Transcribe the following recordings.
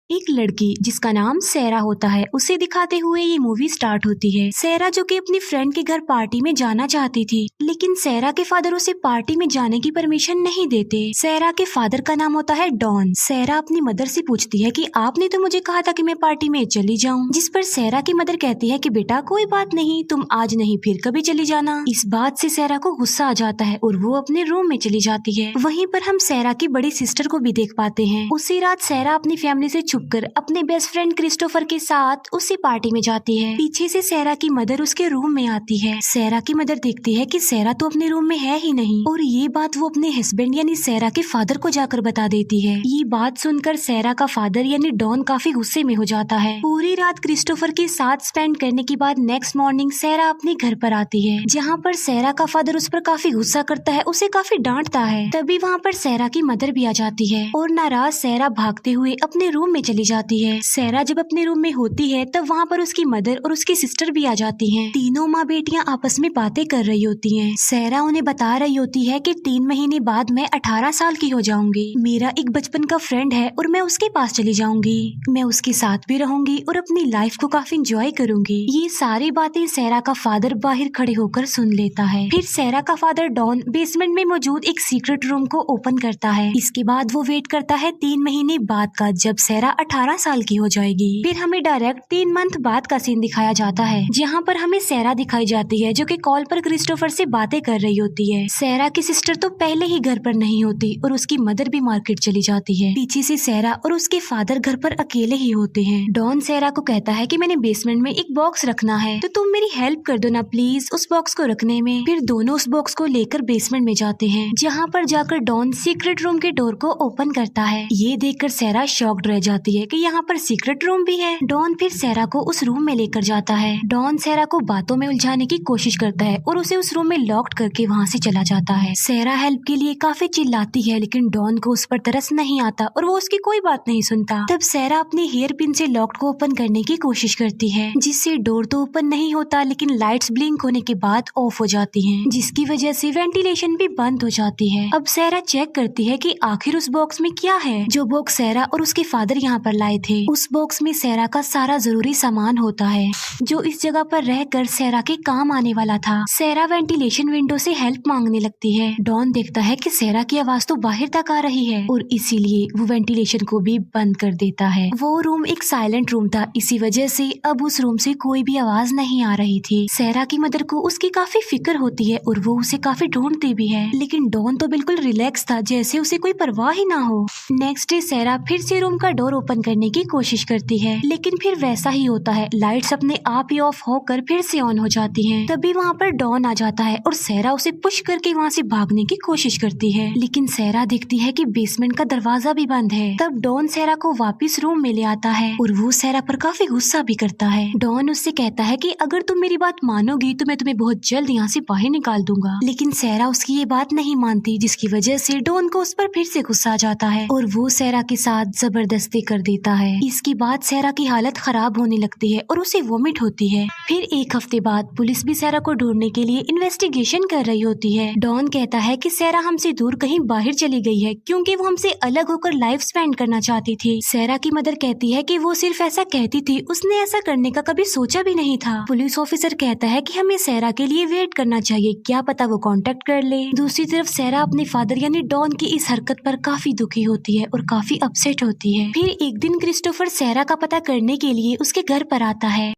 एक लड़की जिसका नाम सैरा होता है उसे दिखाते हुए ये मूवी स्टार्ट होती है। सैरा जो कि अपनी फ्रेंड के घर पार्टी में जाना चाहती थी, लेकिन सैरा के फादर उसे पार्टी में जाने की परमिशन नहीं देते। सैरा के फादर का नाम होता है डॉन। सैरा अपनी मदर से पूछती है कि आपने तो मुझे कहा था कि मैं पार्टी में चली जाऊं, जिस पर सैरा की मदर कहती है कि बेटा कोई बात नहीं, तुम आज नहीं फिर कभी चली जाना। इस बात से सैरा को गुस्सा आ जाता है और वो अपने रूम में चली जाती है। वहीं पर हम सैरा की बड़ी सिस्टर को भी देख पाते हैं। उसी रात सैरा अपनी फैमिली से छुपकर अपने बेस्ट फ्रेंड क्रिस्टोफर के साथ उसी पार्टी में जाती है। पीछे से सैरा की मदर उसके रूम में आती है। सैरा की मदर देखती है कि सैरा तो अपने रूम में है ही नहीं, और ये बात वो अपने हस्बैंड यानी सैरा के फादर को जाकर बता देती है। ये बात सुनकर सैरा का फादर यानी डॉन काफी गुस्से में हो जाता है। पूरी रात क्रिस्टोफर के साथ स्पेंड करने के बाद नेक्स्ट मॉर्निंग सैरा अपने घर पर आती है, जहाँ पर सैरा का फादर उस पर काफी गुस्सा करता है, उसे काफी डांटता है। तभी वहाँ पर सैरा की मदर भी आ जाती है और नाराज सैरा भागते हुए अपने रूम में चली जाती है। सैरा जब अपने रूम में होती है तब वहाँ पर उसकी मदर और उसकी सिस्टर भी आ जाती हैं। तीनों माँ बेटियाँ आपस में बातें कर रही होती हैं। सैरा उन्हें बता रही होती है कि 3 महीने बाद मैं 18 साल की हो जाऊंगी। मेरा एक बचपन का फ्रेंड है और मैं उसके पास चली जाऊंगी। मैं उसके साथ भी रहूंगी और अपनी लाइफ को काफी एंजॉय करूंगी। ये सारी बातें सैरा का फादर बाहर खड़े होकर सुन लेता है। फिर सैरा का फादर डॉन बेसमेंट में मौजूद एक सीक्रेट रूम को ओपन करता है। इसके बाद वो वेट करता है 3 महीने बाद का, जब सैरा 18 साल की हो जाएगी। फिर हमें डायरेक्ट 3 मंथ बाद का सीन दिखाया जाता है, जहाँ पर हमें सैरा दिखाई जाती है जो कि कॉल पर क्रिस्टोफर से बातें कर रही होती है। सैरा की सिस्टर तो पहले ही घर पर नहीं होती और उसकी मदर भी मार्केट चली जाती है। पीछे से सैरा और उसके फादर घर पर अकेले ही होते हैं। डॉन सैरा को कहता है कि मैंने बेसमेंट में एक बॉक्स रखना है, तो तुम मेरी हेल्प कर दो ना प्लीज उस बॉक्स को रखने में। फिर दोनों उस बॉक्स को लेकर बेसमेंट में जाते हैं, जहाँ पर जाकर डॉन सीक्रेट रूम के डोर को ओपन करता है। ये देखकर सैरा शॉक्ड रह जाती है कि यहाँ पर सीक्रेट रूम भी है। डॉन फिर सैरा को उस रूम में लेकर जाता है। डॉन सैरा को बातों में उलझाने की कोशिश करता है और उसे उस रूम में लॉक्ड करके वहाँ से चला जाता है। सैरा हेल्प के लिए काफी चिल्लाती है, लेकिन डॉन को उस पर तरस नहीं आता और वो उसकी कोई बात नहीं सुनता। तब सैरा अपनी हेयर पिन से लॉक को ओपन करने की कोशिश करती है, जिससे डोर तो ओपन नहीं होता, लेकिन लाइट्स ब्लिंक होने के बाद ऑफ हो जाती हैं, जिसकी वजह से वेंटिलेशन भी बंद हो जाती है। अब सैरा चेक करती है कि आखिर उस बॉक्स में क्या है, जो बॉक्स सैरा और उसके फादर यहाँ पर लाए थे। उस बॉक्स में सैरा का सारा जरूरी सामान होता है, जो इस जगह पर रहकर सैरा के काम आने वाला था। सैरा वेंटिलेशन विंडो से हेल्प मांगने लगती है। डॉन देखता है कि सैरा की आवाज तो बाहर तक आ रही है और इसीलिए वो वेंटिलेशन को भी बंद कर देता है। वो रूम एक साइलेंट रूम था, इसी वजह से अब उस रूम से कोई भी आवाज नहीं आ रही थी। सैरा की मदर को उसकी काफी फिक्र होती है और वो उसे काफी ढूंढती भी है, लेकिन डॉन तो बिल्कुल रिलैक्स था, जैसे उसे कोई परवाह ही ना हो। नेक्स्ट डे सैरा फिर से रूम का डोर ओपन करने की कोशिश करती है, लेकिन फिर वैसा ही होता है, लाइट्स अपने आप ही ऑफ होकर फिर से ऑन हो जाती हैं। तभी वहाँ पर डॉन आ जाता है और सैरा उसे पुश करके वहाँ से भागने की कोशिश करती है, लेकिन सैरा देखती है कि बेसमेंट का दरवाजा भी बंद है। तब डॉन सैरा को वापस रूम में ले आता है और वो सैरा पर काफी गुस्सा भी करता है। डॉन उससे कहता है कि अगर तुम मेरी बात मानोगी तो मैं तुम्हें बहुत जल्द यहाँ से बाहर निकाल दूंगा, लेकिन सैरा उसकी ये बात नहीं मानती, जिसकी वजह से डॉन को उस पर फिर से गुस्सा आ जाता है और वो सैरा के साथ जबरदस्ती कर देता है। इसके बाद सैरा की हालत खराब होने लगती है और उसे वोमिट होती है। फिर एक हफ्ते बाद पुलिस भी सैरा को ढूंढने के लिए इन्वेस्टिगेशन कर रही होती है। डॉन कहता है कि सैरा हमसे दूर कहीं बाहर चली गई है, क्योंकि वो हमसे अलग होकर लाइफ स्पेंड करना चाहती थी। सैरा की मदर कहती है कि वो सिर्फ ऐसा कहती थी, उसने ऐसा करने का कभी सोचा भी नहीं था। पुलिस ऑफिसर कहता है कि हमें सैरा के लिए वेट करना चाहिए, क्या पता वो कांटेक्ट कर ले। दूसरी तरफ सैरा अपने फादर यानी डॉन की इस हरकत पर काफी दुखी होती है और काफी अपसेट होती है। फिर एक दिन क्रिस्टोफर सैरा का पता करने के लिए उसके घर पर आता है,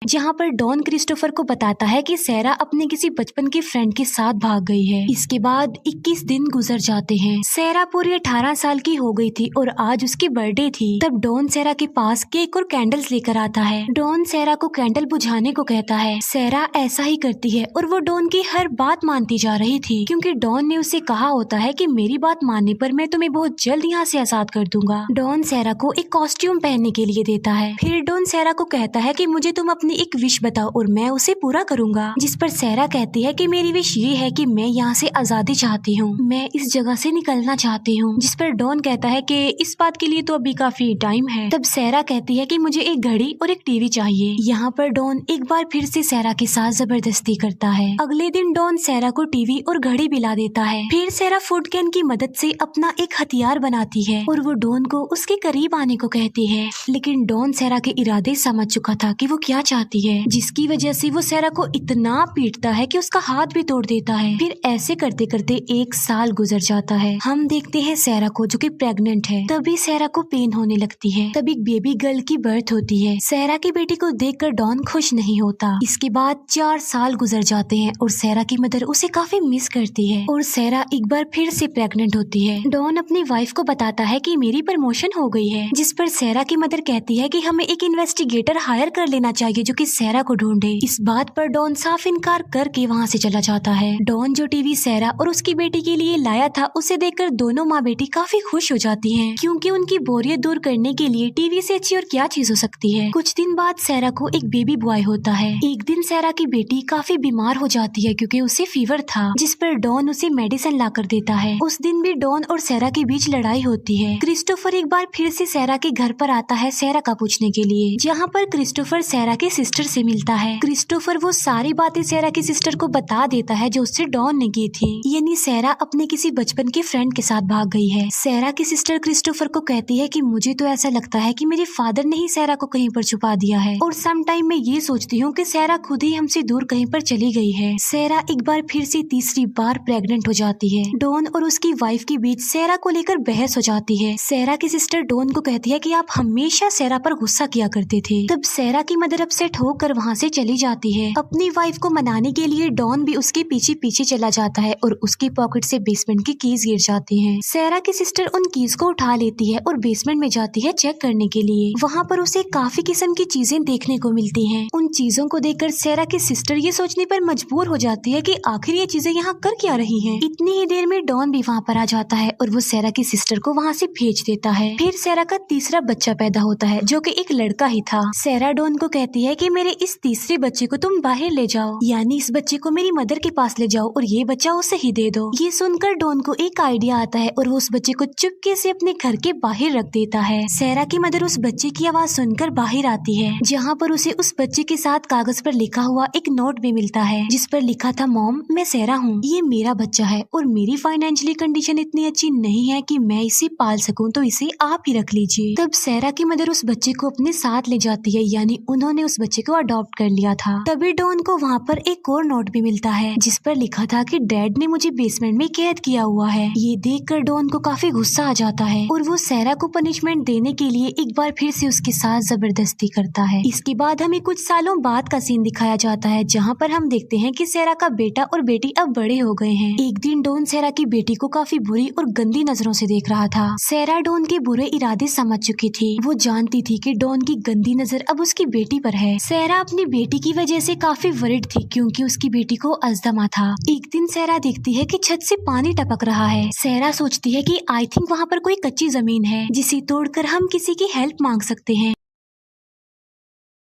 जहाँ पर डॉन क्रिस्टोफर को बताता है कि सैरा अपने किसी बचपन के फ्रेंड के साथ भाग गई है। इसके बाद 21 दिन गुजर जाते हैं। सैरा पूरी 18 साल की हो गई थी और आज उसकी बर्थडे थी। तब डॉन सैरा के पास केक और कैंडल्स लेकर आता है। डॉन सैरा को कैंडल बुझाने को कहता है। सैरा ऐसा ही करती है और वो डॉन की हर बात मानती जा रही थी, क्योंकि डॉन ने उसे कहा होता है कि मेरी बात मानने पर मैं तुम्हें बहुत जल्द यहाँ से आजाद कर दूंगा। डॉन सैरा को एक कॉस्ट्यूम पहनने के लिए देता है। फिर डॉन सैरा को कहता है कि मुझे तुम अपनी एक विश बताओ और मैं उसे पूरा करूंगा। जिस पर सैरा कहती है कि मेरी विश ये है कि मैं यहाँ से आजादी चाहती हूँ, मैं इस जगह से निकलना चाहती हूँ। जिस पर डॉन कहता है कि इस बात के लिए तो अभी काफी टाइम है। तब सैरा कहती है कि मुझे एक घड़ी और एक टीवी चाहिए। यहाँ पर डॉन एक बार फिर से सैरा के साथ जबरदस्ती करता है। अगले दिन डॉन सैरा को टीवी और घड़ी दिला देता है। फिर सैरा फूड कैन की मदद से अपना एक हथियार बनाती है और वो डॉन को उसके करीब आने को कहती है। लेकिन डॉन सैरा के इरादे समझ चुका था कि वो क्या चाहती है, जिसकी वजह से वो सैरा को इतना पीटता है कि उसका हाथ भी तोड़ देता है। फिर ऐसे करते करते 1 साल गुजर जाता है। हम देखते हैं सैरा को जो कि प्रेग्नेंट है। तभी सैरा को पेन होने लगती है। तब एक बेबी गर्ल की बर्थ होती है। सैरा की बेटी को देखकर डॉन खुश नहीं होता। इसके बाद 4 साल गुजर जाते हैं और सैरा की मदर उसे काफी मिस करती है और सैरा एक बार फिर से प्रेग्नेंट होती है। डॉन अपनी वाइफ को बताता है कि मेरी प्रमोशन हो गई है। जिस पर सैरा की मदर कहती है कि हमें एक इन्वेस्टिगेटर हायर कर लेना चाहिए जो कि सैरा को ढूंढे। इस बात पर डॉन साफ इनकार करके वहाँ से चला जाता है। डॉन जो टीवी सैरा और उसकी बेटी के लिए लाया था उसे देखकर दोनों माँ बेटी काफी खुश हो जाती हैं, क्योंकि उनकी बोरियत दूर करने के लिए टीवी से अच्छी और क्या चीज हो सकती है। कुछ दिन बाद सैरा को एक बेबी बॉय होता है। एक दिन सैरा की बेटी काफी बीमार हो जाती है क्योंकि उसे फीवर था। जिस पर डॉन उसे मेडिसिन ला कर देता है। उस दिन भी डॉन और सैरा के बीच लड़ाई होती है। क्रिस्टोफर एक बार फिर से सैरा के घर पर आता है सैरा का पूछने के लिए, जहाँ पर क्रिस्टोफर सैरा के सिस्टर से मिलता है। क्रिस्टोफर वो सारी बातें सैरा की सिस्टर को बता देता है जो उससे डॉन ने की थी, यानी सैरा अपने किसी बचपन के फ्रेंड के साथ भाग गई है। सैरा की सिस्टर क्रिस्टोफर को कहती है कि मुझे तो ऐसा लगता है कि मेरे फादर ने ही सैरा को कहीं पर छुपा दिया है और सम टाइम मैं ये सोचती हूँ कि सैरा खुद ही हमसे दूर कहीं पर चली गई है। सैरा एक बार फिर से तीसरी बार प्रेग्नेंट हो जाती है। डॉन और उसकी वाइफ के बीच सैरा को लेकर बहस हो जाती है। सैरा की सिस्टर डॉन को कहती है कि आप हमेशा सैरा पर गुस्सा किया करते थे। तब सैरा की मदर अपसेट होकर वहाँ से चली जाती है। अपनी वाइफ को मनाने के लिए डॉन भी उसके पीछे पीछे चला जाता है और उसकी पॉकेट से बेसमेंट की कीज गिर जाती हैं। सैरा की सिस्टर उन कीज को उठा लेती है और बेसमेंट में जाती है चेक करने के लिए। वहाँ पर उसे काफी किस्म की चीजें देखने को मिलती हैं। उन चीजों को देखकर सैरा की सिस्टर ये सोचने पर मजबूर हो जाती है कि आखिर ये चीजें यहाँ कर क्या रही हैं। इतनी ही देर में डॉन भी वहाँ पर आ जाता है और वो सैरा की सिस्टर को वहाँ से भेज देता है। फिर सैरा का तीसरा बच्चा पैदा होता है जो कि एक लड़का ही था। सैरा डॉन को कहती है कि मेरे इस तीसरे बच्चे को तुम बाहर ले जाओ, यानी इस बच्चे को मेरी मदर के पास ले जाओ और ये बच्चा उसे ही दे दो। ये सुनकर डॉन को एक आइडिया आता है और वो उस बच्चे को चुपके से अपने घर के बाहर रख देता है। सैरा की मदर उस बच्चे की आवाज सुनकर बाहर आती है, जहाँ पर उसे उस बच्चे के साथ कागज पर लिखा हुआ एक नोट भी मिलता है जिस पर लिखा था, मॉम मैं सैरा हूँ, ये मेरा बच्चा है और मेरी फाइनेंशियली कंडीशन इतनी अच्छी नहीं है कि मैं इसे पाल सकूं, तो इसे आप ही रख लीजिए। तब सैरा की मदर उस बच्चे को अपने साथ ले जाती है, यानी उन्होंने उस बच्चे को अडॉप्ट कर लिया था। तभी डॉन को वहाँ पर एक और नोट भी मिलता है जिस पर लिखा था कि डैड ने मुझे बेसमेंट में कैद किया हुआ है। ये देखकर डॉन को काफी गुस्सा आ जाता है और वो सैरा को पनिशमेंट देने के लिए एक बार फिर से उसके साथ जबरदस्ती करता है। इसके बाद हमें कुछ सालों बाद का सीन दिखाया जाता है जहाँ पर हम देखते हैं कि सैरा का बेटा और बेटी अब बड़े हो गए हैं। एक दिन डॉन सैरा की बेटी को काफी बुरी और गंदी नजरों से देख रहा था। सैरा डॉन के बुरे इरादे समझ चुकी थी। वो जानती थी कि डॉन की गंदी नजर अब उसकी बेटी पर है। सैरा अपनी बेटी की वजह से काफी वरिड थी क्योंकि उसकी बेटी को अस्थमा था। एक दिन सैरा देखती है कि छत से पानी टपक रहा है। सैरा सोचती है कि आई थिंक वहाँ पर कोई कच्ची जमीन है जिसे तोड़कर हम किसी की हेल्प मांग सकते हैं।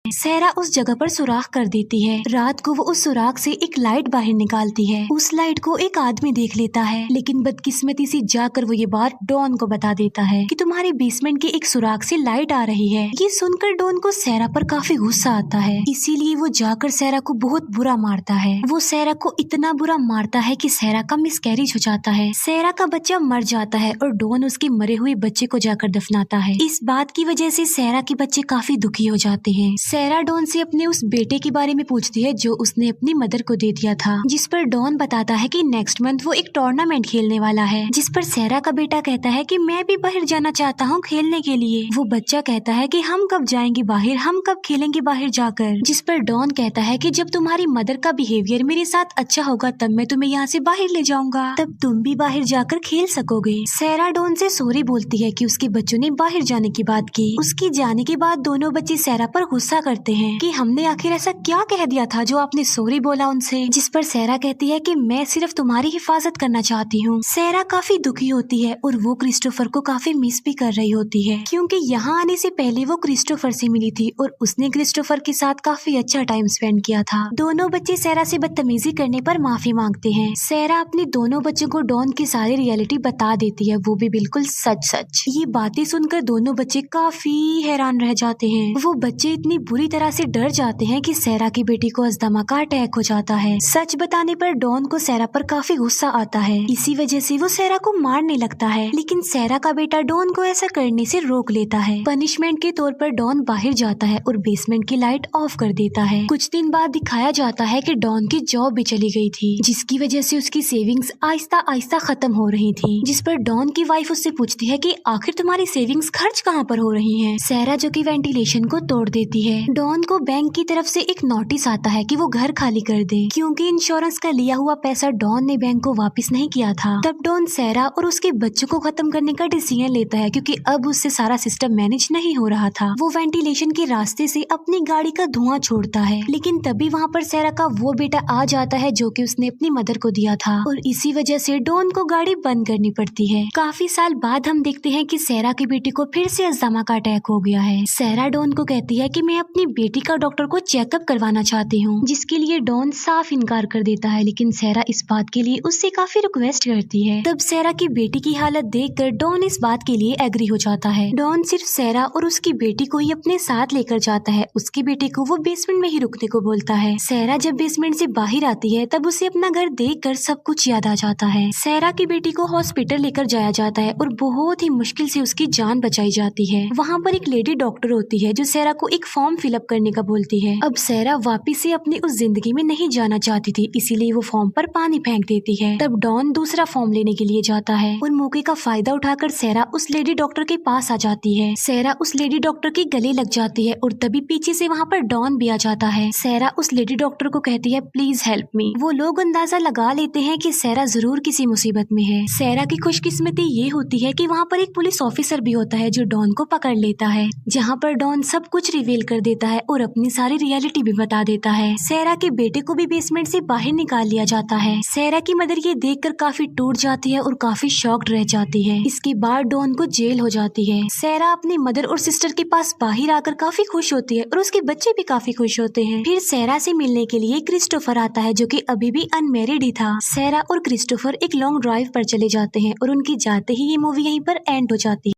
सैरा उस जगह पर सुराख कर देती है। रात को वो उस सुराख से एक लाइट बाहर निकालती है। उस लाइट को एक आदमी देख लेता है, लेकिन बदकिस्मती से जाकर वो ये बात डॉन को बता देता है कि तुम्हारे बेसमेंट के एक सुराख से लाइट आ रही है। ये सुनकर डॉन को सैरा पर काफी गुस्सा आता है, इसीलिए वो जाकर सैरा को बहुत बुरा मारता है। वो सैरा को इतना बुरा मारता है कि सैरा का मिसकैरेज हो जाता है। सैरा का बच्चा मर जाता है और डॉन उसके मरे हुए बच्चे को जाकर दफनाता है। इस बात की वजह से सैरा के बच्चे काफी दुखी हो जाते हैं। सैरा डॉन से अपने उस बेटे के बारे में पूछती है जो उसने अपनी मदर को दे दिया था, जिस पर डॉन बताता है कि नेक्स्ट मंथ वो एक टूर्नामेंट खेलने वाला है। जिस पर सैरा का बेटा कहता है कि मैं भी बाहर जाना चाहता हूँ खेलने के लिए। वो बच्चा कहता है कि हम कब जाएंगे बाहर, हम कब खेलेंगे बाहर जाकर। जिस पर डॉन कहता है कि जब तुम्हारी मदर का बिहेवियर मेरे साथ अच्छा होगा तब मैं तुम्हें यहाँ से बाहर ले जाऊंगा, तब तुम भी बाहर जाकर खेल सकोगे। सैरा डॉन से सॉरी बोलती है कि उसके बच्चों ने बाहर जाने की बात की। उसकी जाने के बाद दोनों बच्चे सैरा पर गुस्सा करते हैं कि हमने आखिर ऐसा क्या कह दिया था जो आपने सॉरी बोला उनसे, जिस पर सैरा कहती है कि मैं सिर्फ तुम्हारी हिफाजत करना चाहती हूँ। सैरा काफी दुखी होती है और वो क्रिस्टोफर को काफी मिस भी कर रही होती है, क्योंकि यहाँ आने से पहले वो क्रिस्टोफर से मिली थी और उसने क्रिस्टोफर के साथ काफी अच्छा टाइम स्पेंड किया था। दोनों बच्चे सैरा से बदतमीजी करने पर माफी मांगते हैं। सैरा अपने दोनों बच्चों को डॉन की सारी रियलिटी बता देती है, वो भी बिल्कुल सच सच। ये बातें सुनकर दोनों बच्चे काफी हैरान रह जाते हैं। वो बच्चे इतनी बुरी तरह से डर जाते हैं कि सैरा की बेटी को अस्थमा का अटैक हो जाता है। सच बताने पर डॉन को सैरा पर काफी गुस्सा आता है, इसी वजह से वो सैरा को मारने लगता है, लेकिन सैरा का बेटा डॉन को ऐसा करने से रोक लेता है। पनिशमेंट के तौर पर डॉन बाहर जाता है और बेसमेंट की लाइट ऑफ कर देता है। कुछ दिन बाद दिखाया जाता है कि डॉन की जॉब भी चली गई थी, जिसकी वजह से उसकी सेविंग्स आहिस्ता आहिस्ता खत्म हो रही थी। जिस पर डॉन की वाइफ उससे पूछती है कि आखिर तुम्हारी सेविंग्स खर्च कहाँ पर हो रही हैं? सैरा जो कि वेंटिलेशन को तोड़ देती है। डॉन को बैंक की तरफ से एक नोटिस आता है कि वो घर खाली कर दे, क्योंकि इंश्योरेंस का लिया हुआ पैसा डॉन ने बैंक को वापस नहीं किया था। तब डॉन सैरा और उसके बच्चों को खत्म करने का डिसीजन लेता है, क्योंकि अब उससे सारा सिस्टम मैनेज नहीं हो रहा था। वो वेंटिलेशन के रास्ते से अपनी गाड़ी का धुआं छोड़ता है, लेकिन तभी वहाँ पर सैरा का वो बेटा आ जाता है जो कि उसने अपनी मदर को दिया था, और इसी वजह से डॉन को गाड़ी बंद करनी पड़ती है। काफी साल बाद हम देखते हैं कि सैरा की बेटी को फिर से अस्थमा का अटैक हो गया है। सैरा डॉन को कहती है कि मैं अपनी बेटी का डॉक्टर को चेकअप करवाना चाहती हूँ, जिसके लिए डॉन साफ इनकार कर देता है, लेकिन सैरा इस बात के लिए उससे काफी रिक्वेस्ट करती है। तब सैरा की बेटी की हालत देखकर डॉन इस बात के लिए एग्री हो जाता है। डॉन सिर्फ सैरा और उसकी बेटी को ही अपने साथ लेकर जाता है। उसकी बेटी को वो बेसमेंट में ही रुकने को बोलता है। सैरा जब बेसमेंट से बाहर आती है तब उसे अपना घर देखकर सब कुछ याद आ जाता है। सैरा की बेटी को हॉस्पिटल लेकर जाया जाता है और बहुत ही मुश्किल से उसकी जान बचाई जाती है। वहाँ पर एक लेडी डॉक्टर होती है जो सैरा को एक फॉर्म फिलअप करने का बोलती है। अब सैरा वापिस से अपनी उस जिंदगी में नहीं जाना चाहती थी, इसीलिए वो फॉर्म पर पानी फेंक देती है। तब डॉन दूसरा फॉर्म लेने के लिए जाता है और मौके का फायदा उठाकर सैरा उस लेडी डॉक्टर के पास आ जाती है। सैरा उस लेडी डॉक्टर के गले लग जाती है और तभी पीछे से वहाँ पर डॉन भी आ जाता है। सैरा उस लेडी डॉक्टर को कहती है प्लीज हेल्प मी। वो लोग अंदाजा लगा लेते हैं कि सैरा जरूर किसी मुसीबत में है। सैरा की खुशकिस्मती ये होती है कि वहाँ पर एक पुलिस ऑफिसर भी होता है जो डॉन को पकड़ लेता है, जहाँ पर डॉन सब कुछ रिवील कर देता है और अपनी सारी रियलिटी भी बता देता है। सैरा के बेटे को भी बेसमेंट से बाहर निकाल लिया जाता है। सैरा की मदर ये देखकर काफी टूट जाती है और काफी शॉक्ड रह जाती है। इसके बाद डॉन को जेल हो जाती है। सैरा अपनी मदर और सिस्टर के पास बाहर आकर काफी खुश होती है और उसके बच्चे भी काफी खुश होते हैं। फिर सैरा से मिलने के लिए क्रिस्टोफर आता है जो कि अभी भी अनमैरिड ही था। सैरा और क्रिस्टोफर एक लॉन्ग ड्राइव पर चले जाते हैं और उनके जाते ही ये मूवी यहीं पर एंड हो जाती है।